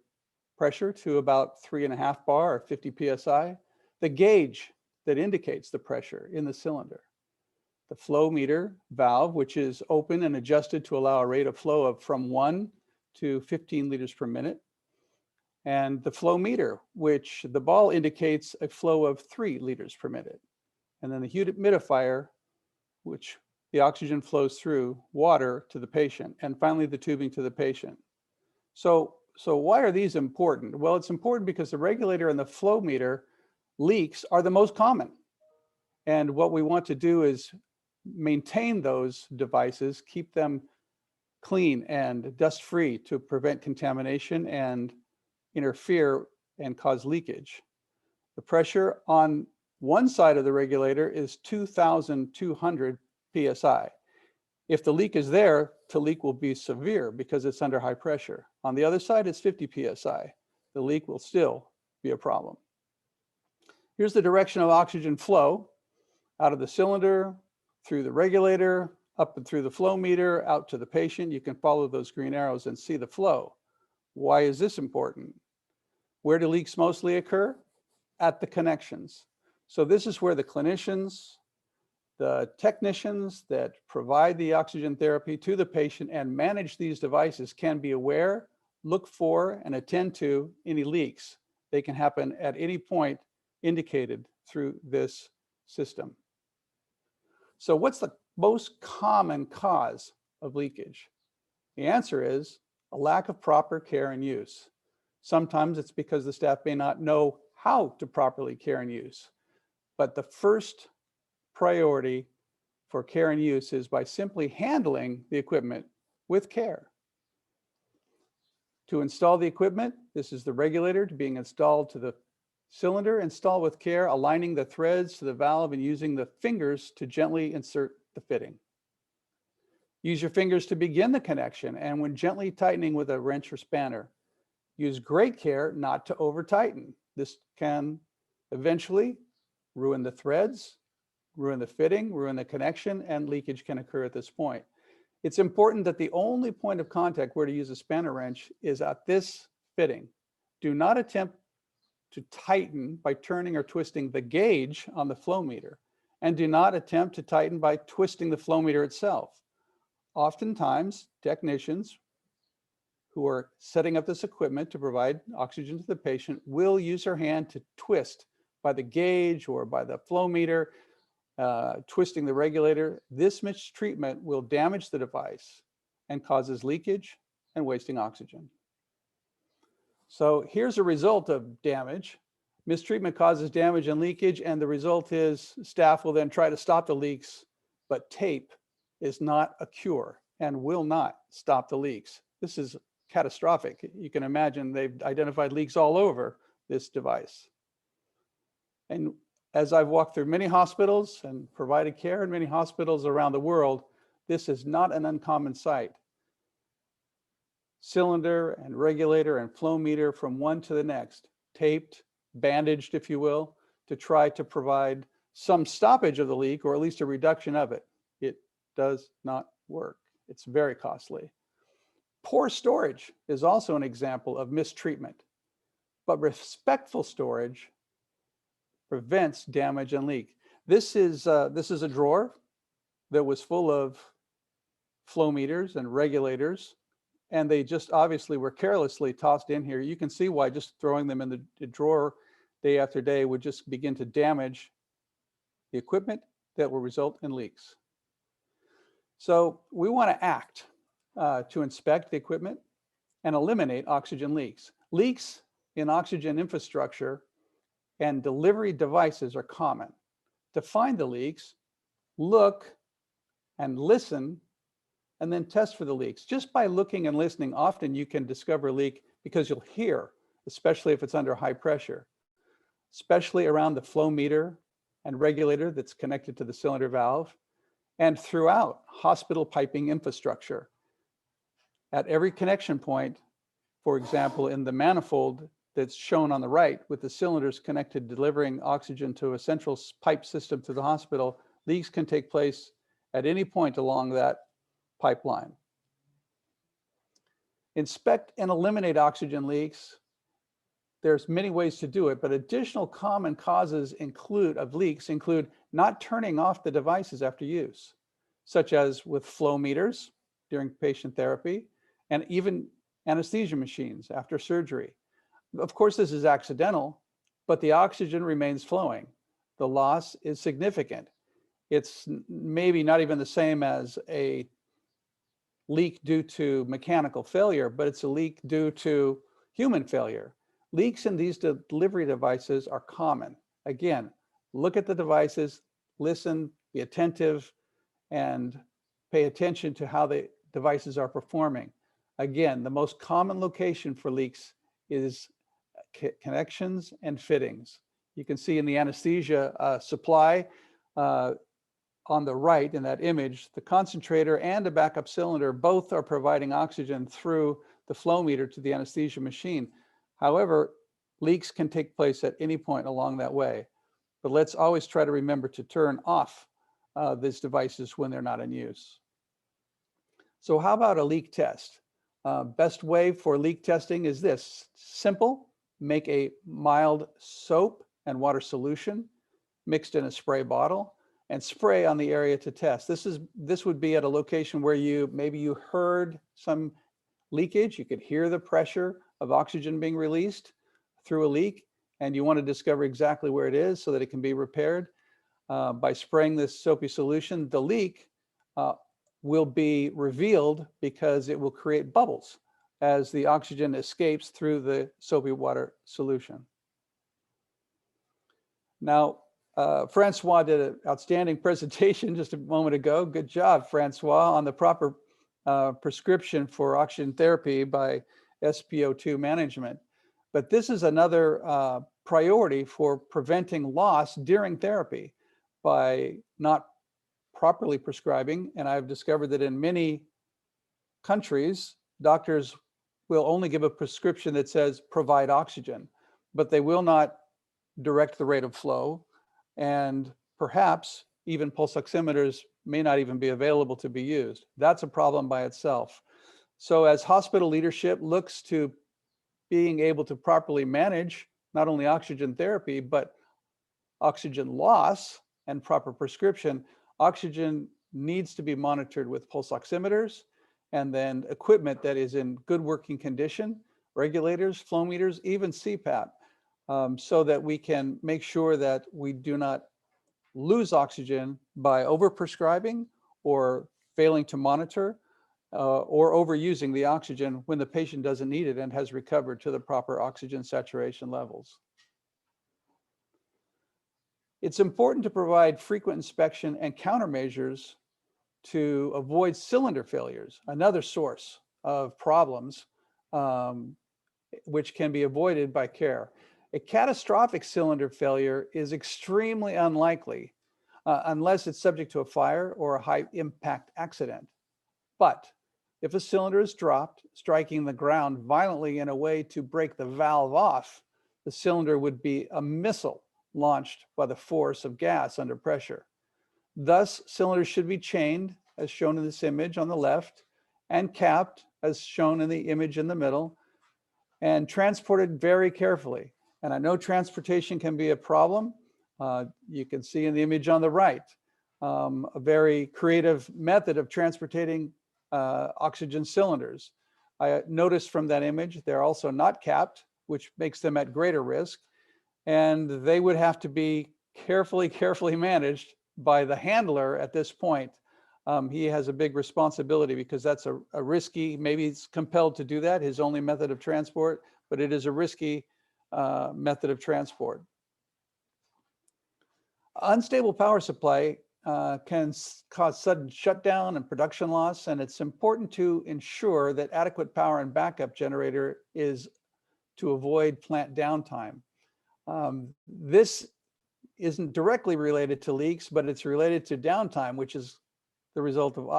pressure to about 3.5 bar or 50 PSI. The gauge that indicates the pressure in the cylinder. The flow meter valve, which is open and adjusted to allow a rate of flow of from 1 to 15 liters per minute. And the flow meter, which the ball indicates a flow of 3 liters per minute. And then the humidifier, which the oxygen flows through water to the patient. And finally, the tubing to the patient. So why are these important? Well, it's important because the regulator and the flow meter leaks are the most common. And what we want to do is maintain those devices, keep them clean and dust-free to prevent contamination and interfere and cause leakage. The pressure on one side of the regulator is 2,200 PSI. If the leak is there, the leak will be severe because it's under high pressure. On the other side, it's 50 PSI. The leak will still be a problem. Here's the direction of oxygen flow out of the cylinder, through the regulator, up and through the flow meter, out to the patient. You can follow those green arrows and see the flow. Why is this important? Where do leaks mostly occur? At the connections. So this is where the clinicians, the technicians that provide the oxygen therapy to the patient and manage these devices can be aware, look for, and attend to any leaks. They can happen at any point indicated through this system. So what's the most common cause of leakage? The answer is a lack of proper care and use. Sometimes it's because the staff may not know how to properly care and use. But the first priority for care and use is by simply handling the equipment with care. To install the equipment, this is the regulator being installed to the cylinder. Install with care, aligning the threads to the valve and using the fingers to gently insert the fitting. Use your fingers to begin the connection, and when gently tightening with a wrench or spanner, use great care not to over tighten. This can eventually ruin the threads, ruin the fitting, ruin the connection, and leakage can occur at this point. It's important that the only point of contact where to use a spanner wrench is at this fitting. Do not attempt to tighten by turning or twisting the gauge on the flow meter, and do not attempt to tighten by twisting the flow meter itself. Oftentimes, technicians who are setting up this equipment to provide oxygen to the patient will use their hand to twist by the gauge or by the flow meter, twisting the regulator. This mistreatment will damage the device and causes leakage and wasting oxygen. So here's a result of damage. Mistreatment causes damage and leakage, and the result is staff will then try to stop the leaks, but tape is not a cure and will not stop the leaks. This is catastrophic. You can imagine they've identified leaks all over this device. And as I've walked through many hospitals and provided care in many hospitals around the world, this is not an uncommon sight. Cylinder and regulator and flow meter from one to the next, taped, bandaged, if you will, to try to provide some stoppage of the leak or at least a reduction of it. It does not work. It's very costly. Poor storage is also an example of mistreatment, but respectful storage prevents damage and leak. This is a drawer that was full of flow meters and regulators, and they just obviously were carelessly tossed in here. You can see why just throwing them in the drawer day after day would just begin to damage the equipment that will result in leaks. So we want to act to inspect the equipment and eliminate oxygen leaks. Leaks in oxygen infrastructure and delivery devices are common. To find the leaks, look and listen, and then test for the leaks. Just by looking and listening, often you can discover a leak because you'll hear, especially if it's under high pressure, especially around the flow meter and regulator that's connected to the cylinder valve, and throughout hospital piping infrastructure. At every connection point, for example, in the manifold that's shown on the right with the cylinders connected delivering oxygen to a central pipe system to the hospital, leaks can take place at any point along that pipeline. Inspect and eliminate oxygen leaks. There's many ways to do it, but additional common causes of leaks include not turning off the devices after use, such as with flow meters during patient therapy, and even anesthesia machines after surgery. Of course, this is accidental, but the oxygen remains flowing. The loss is significant. It's maybe not even the same as a leak due to mechanical failure, but it's a leak due to human failure. Leaks in these delivery devices are common. Again, look at the devices, listen, be attentive, and pay attention to how the devices are performing. Again, the most common location for leaks is connections and fittings. You can see in the anesthesia supply on the right in that image, the concentrator and a backup cylinder both are providing oxygen through the flow meter to the anesthesia machine. However, leaks can take place at any point along that way. But let's always try to remember to turn off these devices when they're not in use. So how about a leak test? Best way for leak testing is this: simple. Make a mild soap and water solution mixed in a spray bottle and spray on the area to test. This would be at a location where maybe you heard some leakage. You could hear the pressure of oxygen being released through a leak, and you want to discover exactly where it is so that it can be repaired. By spraying this soapy solution, the leak will be revealed because it will create bubbles as the oxygen escapes through the soapy water solution. Now, Francois did an outstanding presentation just a moment ago. Good job, Francois, on the proper prescription for oxygen therapy by SpO2 management. But this is another priority for preventing loss during therapy by not properly prescribing. And I've discovered that in many countries, doctors will only give a prescription that says provide oxygen, but they will not direct the rate of flow. And perhaps even pulse oximeters may not even be available to be used. That's a problem by itself. So as hospital leadership looks to being able to properly manage not only oxygen therapy, but oxygen loss and proper prescription, oxygen needs to be monitored with pulse oximeters and then equipment that is in good working condition, regulators, flow meters, even CPAP, so that we can make sure that we do not lose oxygen by overprescribing or failing to monitor or overusing the oxygen when the patient doesn't need it and has recovered to the proper oxygen saturation levels. It's important to provide frequent inspection and countermeasures to avoid cylinder failures, another source of problems which can be avoided by care. A catastrophic cylinder failure is extremely unlikely unless it's subject to a fire or a high impact accident. But if a cylinder is dropped, striking the ground violently in a way to break the valve off, the cylinder would be a missile launched by the force of gas under pressure. Thus, cylinders should be chained, as shown in this image on the left, and capped, as shown in the image in the middle, and transported very carefully. And I know transportation can be a problem. You can see in the image on the right, a very creative method of transporting oxygen cylinders. I noticed from that image, they're also not capped, which makes them at greater risk. And they would have to be carefully managed by the handler at this point. He has a big responsibility because that's a risky, maybe he's compelled to do that, his only method of transport, but it is a risky method of transport. Unstable power supply can cause sudden shutdown and production loss, and it's important to ensure that adequate power and backup generator is to avoid plant downtime. This isn't directly related to leaks, but it's related to downtime, which is the result of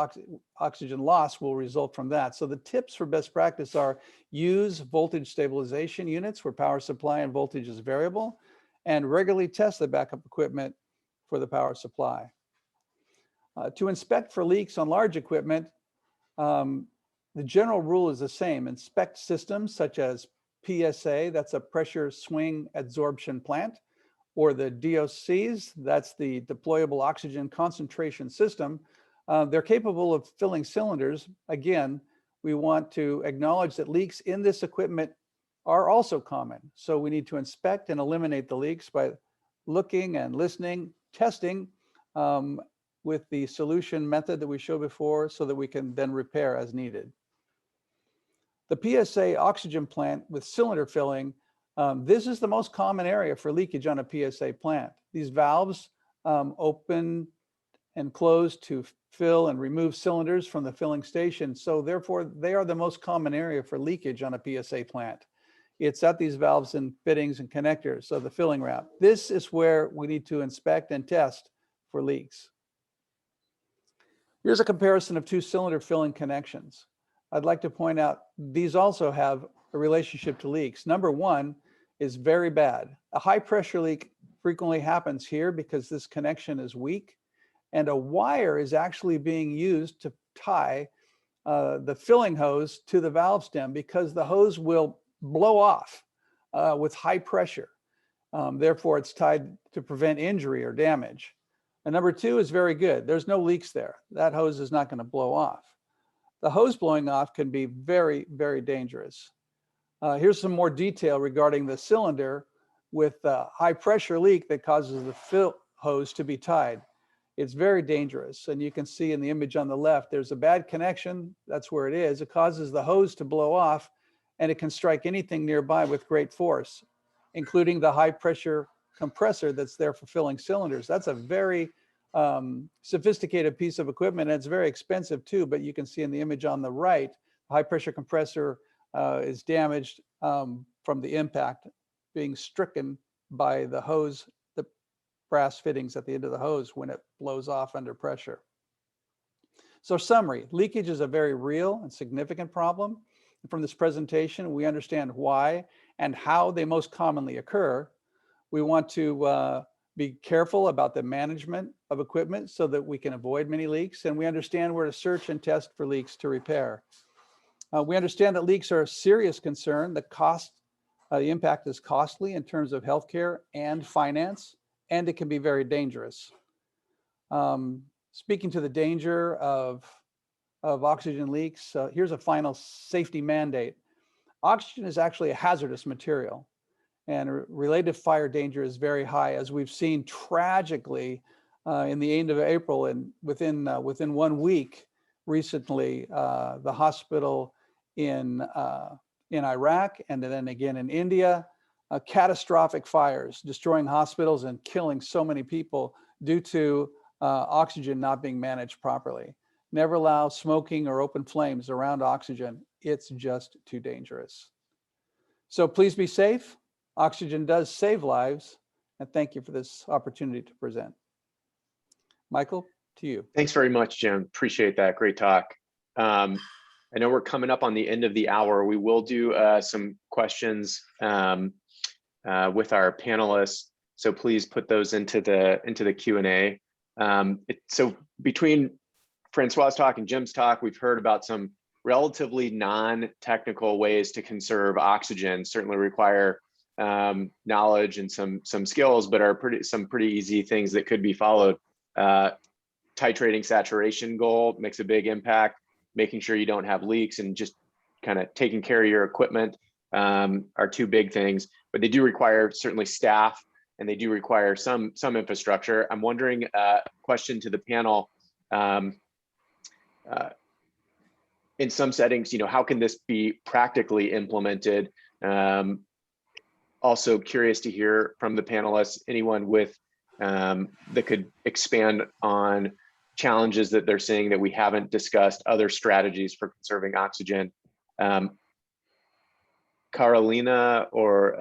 oxygen loss will result from that. So the tips for best practice are use voltage stabilization units where power supply and voltage is variable, and regularly test the backup equipment for the power supply. To inspect for leaks on large equipment, the general rule is the same. Inspect systems such as PSA, that's a pressure swing adsorption plant, or the DOCs, that's the deployable oxygen concentration system. They're capable of filling cylinders. Again, we want to acknowledge that leaks in this equipment are also common. So we need to inspect and eliminate the leaks by looking and listening, testing with the solution method that we showed before so that we can then repair as needed. The PSA oxygen plant with cylinder filling, this is the most common area for leakage on a PSA plant. These valves open and close to fill and remove cylinders from the filling station. So therefore, they are the most common area for leakage on a PSA plant. It's at these valves and fittings and connectors, so the filling wrap. This is where we need to inspect and test for leaks. Here's a comparison of two cylinder filling connections. I'd like to point out these also have a relationship to leaks. Number one is very bad. A high pressure leak frequently happens here because this connection is weak, and a wire is actually being used to tie the filling hose to the valve stem because the hose will blow off with high pressure. Therefore, it's tied to prevent injury or damage. And number two is very good. There's no leaks there. That hose is not going to blow off. The hose blowing off can be very, very dangerous. Here's some more detail regarding the cylinder with a high pressure leak that causes the fill hose to be tied. It's very dangerous. And you can see in the image on the left, there's a bad connection. That's where it is. It causes the hose to blow off, and it can strike anything nearby with great force, including the high pressure compressor that's there for filling cylinders. That's a very sophisticated piece of equipment, and it's very expensive too, but you can see in the image on the right, the high pressure compressor is damaged from the impact, being stricken by the hose, the brass fittings at the end of the hose when it blows off under pressure. So summary, leakage is a very real and significant problem. From this presentation, we understand why and how they most commonly occur. We want to be careful about the management of equipment so that we can avoid many leaks, and we understand where to search and test for leaks to repair. We understand that leaks are a serious concern. The impact is costly in terms of healthcare and finance, and it can be very dangerous. Speaking to the danger of oxygen leaks, here's a final safety mandate. Oxygen is actually a hazardous material, and related fire danger is very high, as we've seen tragically in the end of April, and within 1 week recently, the hospital in Iraq and then again in India, catastrophic fires destroying hospitals and killing so many people due to oxygen not being managed properly. Never allow smoking or open flames around oxygen. It's just too dangerous. So please be safe. Oxygen does save lives, and thank you for this opportunity to present. Michael, to you. Thanks very much, Jim. Appreciate that. Great talk. I know we're coming up on the end of the hour. We will do some questions with our panelists, so please put those into the Q&A. So between Francois' talk and Jim's talk, we've heard about some relatively non-technical ways to conserve oxygen. Certainly require knowledge and some skills, but are some pretty easy things that could be followed. Titrating saturation goal makes a big impact. Making sure you don't have leaks and just kind of taking care of your equipment are two big things, but they do require certainly staff, and they do require some infrastructure. I'm wondering, question to the panel, in some settings, how can this be practically implemented? Also curious to hear from the panelists, anyone with that could expand on challenges that they're seeing that we haven't discussed, other strategies for conserving oxygen. Carolina or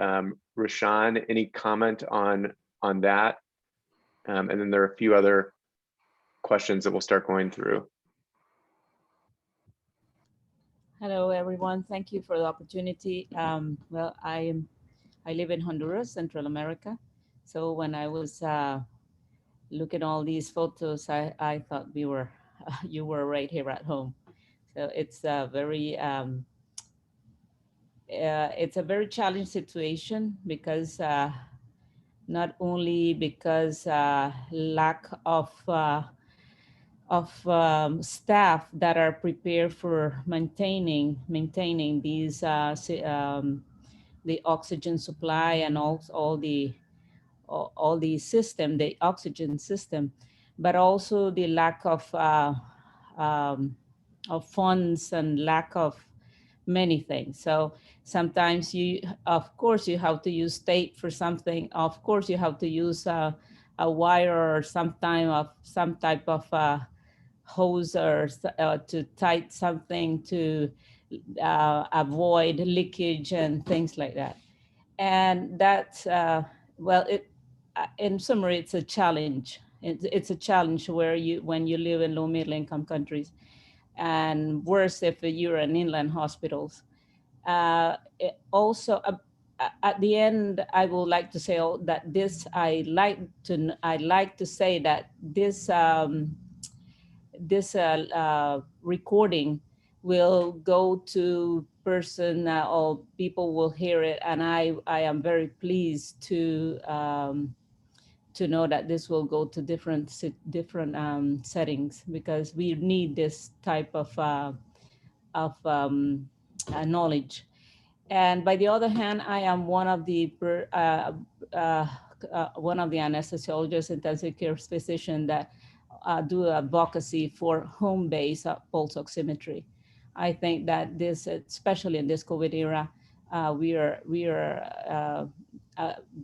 Rashan, any comment on that? And then there are a few other questions that we'll start going through. Hello, everyone. Thank you for the opportunity. Well, I live in Honduras, Central America. So when I was looking at all these photos, I thought you were right here at home. So it's a very challenging situation because not only because lack of staff that are prepared for maintaining these the oxygen supply and all the system, the oxygen system, but also the lack of funds and lack of many things. So sometimes of course you have to use tape for something. Of course you have to use a wire or some type of hose or to tight something to avoid leakage and things like that. And that's well, in summary, it's a challenge. It's a challenge when you live in low middle income countries, and worse if you're in inland hospitals. Also, at the end, I would like to say that this, I like to say that this recording will go to person or people will hear it, and I am very pleased to know that this will go to different settings, because we need this type of knowledge. And by the other hand, I am one of the anesthesiologists, intensive care physician that do advocacy for home-based pulse oximetry. I think that this, especially in this COVID era, we are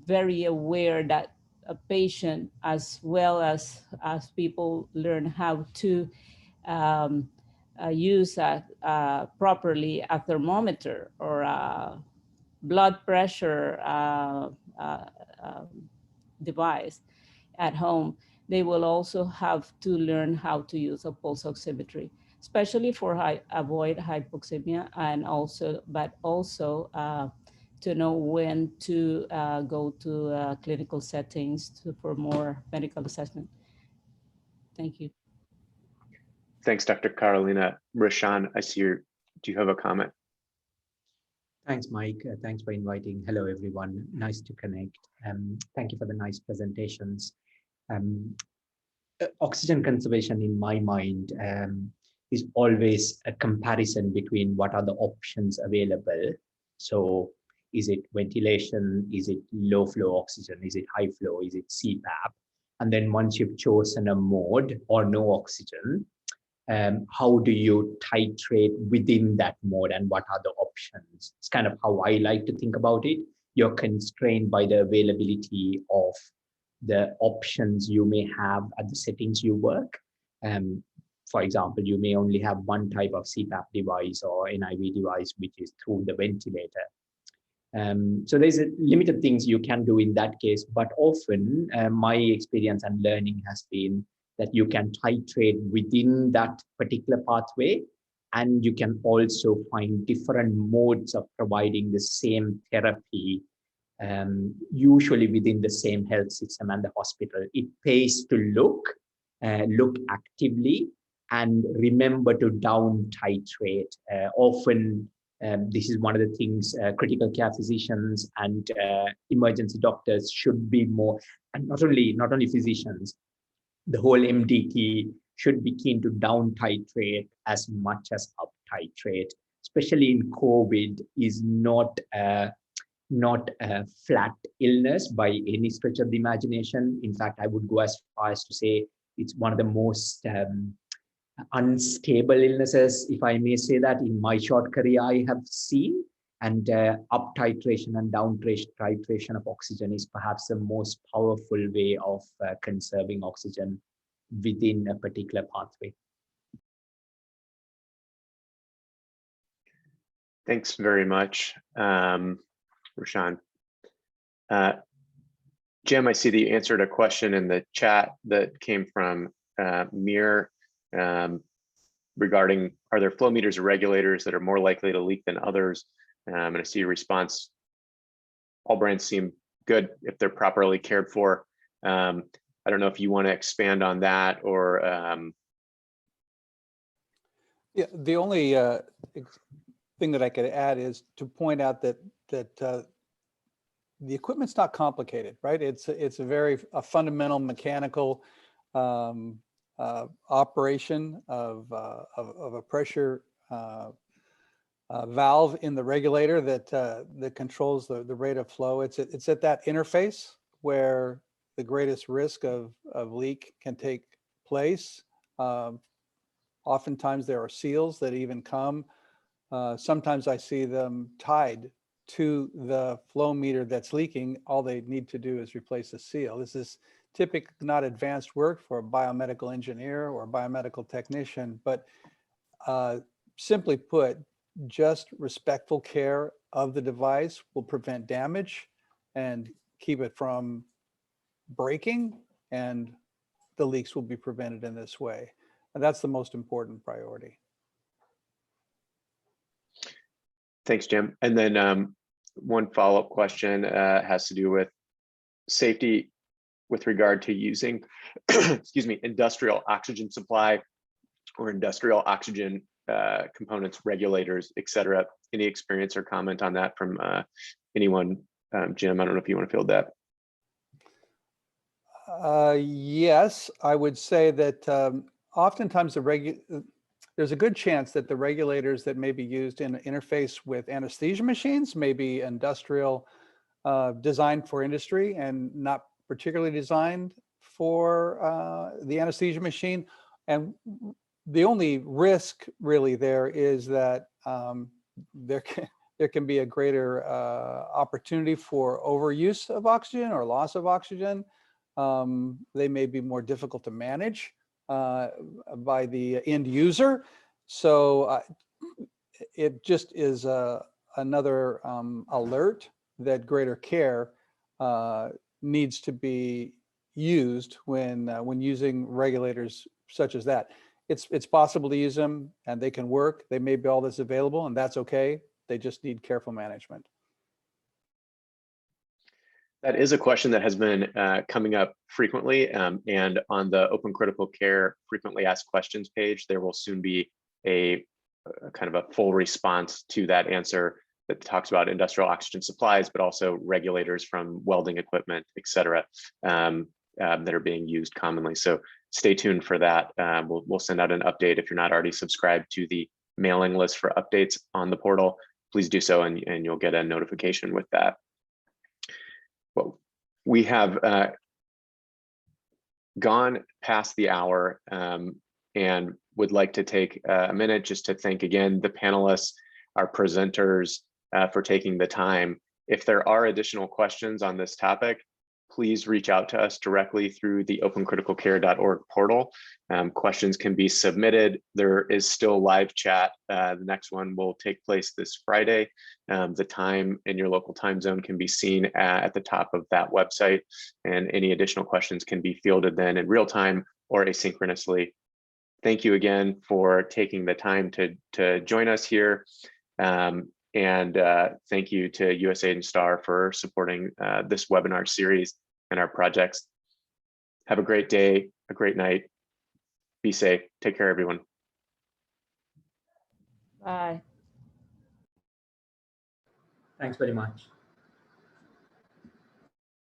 very aware that a patient, as well as people, learn how to use properly a thermometer or a blood pressure device at home. They will also have to learn how to use a pulse oximetry, especially for avoid hypoxemia, and also, but also to know when to go to clinical settings for more medical assessment. Thank you. Thanks, Dr. Carolina. Rashan, I see do you have a comment? Thanks, Mike. Thanks for inviting. Hello, everyone. Nice to connect. Thank you for the nice presentations. Oxygen conservation, in my mind, is always a comparison between what are the options available. So is it ventilation? Is it low flow oxygen? Is it high flow? Is it CPAP? And then once you've chosen a mode or no oxygen, how do you titrate within that mode, and what are the options? It's kind of how I like to think about it. You're constrained by the availability of the options you may have at the settings you work. For example, you may only have one type of CPAP device or NIV device, which is through the ventilator. So there's a limited things you can do in that case, but often my experience and learning has been that you can titrate within that particular pathway, and you can also find different modes of providing the same therapy, usually within the same health system and the hospital. It pays to look actively and remember to down titrate. Often, this is one of the things critical care physicians and emergency doctors should be more, and not only physicians, the whole MDT should be keen to down titrate as much as up titrate, especially in COVID, is not a flat illness by any stretch of the imagination. In fact, I would go as far as to say it's one of the most unstable illnesses, if I may say that, in my short career I have seen. And up titration and down titration of oxygen is perhaps the most powerful way of conserving oxygen within a particular pathway. Thanks very much, Roshan. Jim, I see that you answered a question in the chat that came from Mir regarding, are there flow meters or regulators that are more likely to leak than others? And I see your response. All brands seem good if they're properly cared for. I don't know if you want to expand on that, or Yeah, the only thing that I could add is to point out that the equipment's not complicated, right? It's a very fundamental mechanical operation of a pressure valve in the regulator that controls the rate of flow. It's at that interface where the greatest risk of leak can take place. Oftentimes there are seals that even come. Sometimes I see them tied to the flow meter that's leaking. All they need to do is replace the seal. This is typically not advanced work for a biomedical engineer or a biomedical technician, but simply put, just respectful care of the device will prevent damage and keep it from breaking, and the leaks will be prevented in this way. And that's the most important priority. thanks, Jim. And then one follow-up question has to do with safety with regard to using, excuse me, industrial oxygen supply or industrial oxygen components, regulators, et cetera. Any experience or comment on that from anyone? Jim, I don't know if you want to field that. Yes, I would say that oftentimes there's a good chance that the regulators that may be used in interface with anesthesia machines may be industrial, designed for industry and not particularly designed for the anesthesia machine. And the only risk really there is that there can be a greater opportunity for overuse of oxygen or loss of oxygen. They may be more difficult to manage by the end user. So it just is another alert that greater care needs to be used when using regulators such as that. It's possible to use them and they can work. They may be all that's available, and that's okay. They just need careful management. That is a question that has been coming up frequently, and on the Open Critical Care frequently asked questions page, there will soon be a kind of a full response to that answer that talks about industrial oxygen supplies, but also regulators from welding equipment, et cetera, that are being used commonly. So stay tuned for that. We'll send out an update. If you're not already subscribed to the mailing list for updates on the portal, please do so, and you'll get a notification with that. Well, we have gone past the hour and would like to take a minute just to thank again the panelists, our presenters for taking the time. If there are additional questions on this topic, please reach out to us directly through the opencriticalcare.org portal. Questions can be submitted. There is still live chat. The next one will take place this Friday. The time in your local time zone can be seen at the top of that website, and any additional questions can be fielded then in real time or asynchronously. Thank you again for taking the time to join us here. And thank you to USAID and STAR for supporting this webinar series and our projects. Have a great day, a great night. Be safe. Take care, everyone. Bye. Thanks very much.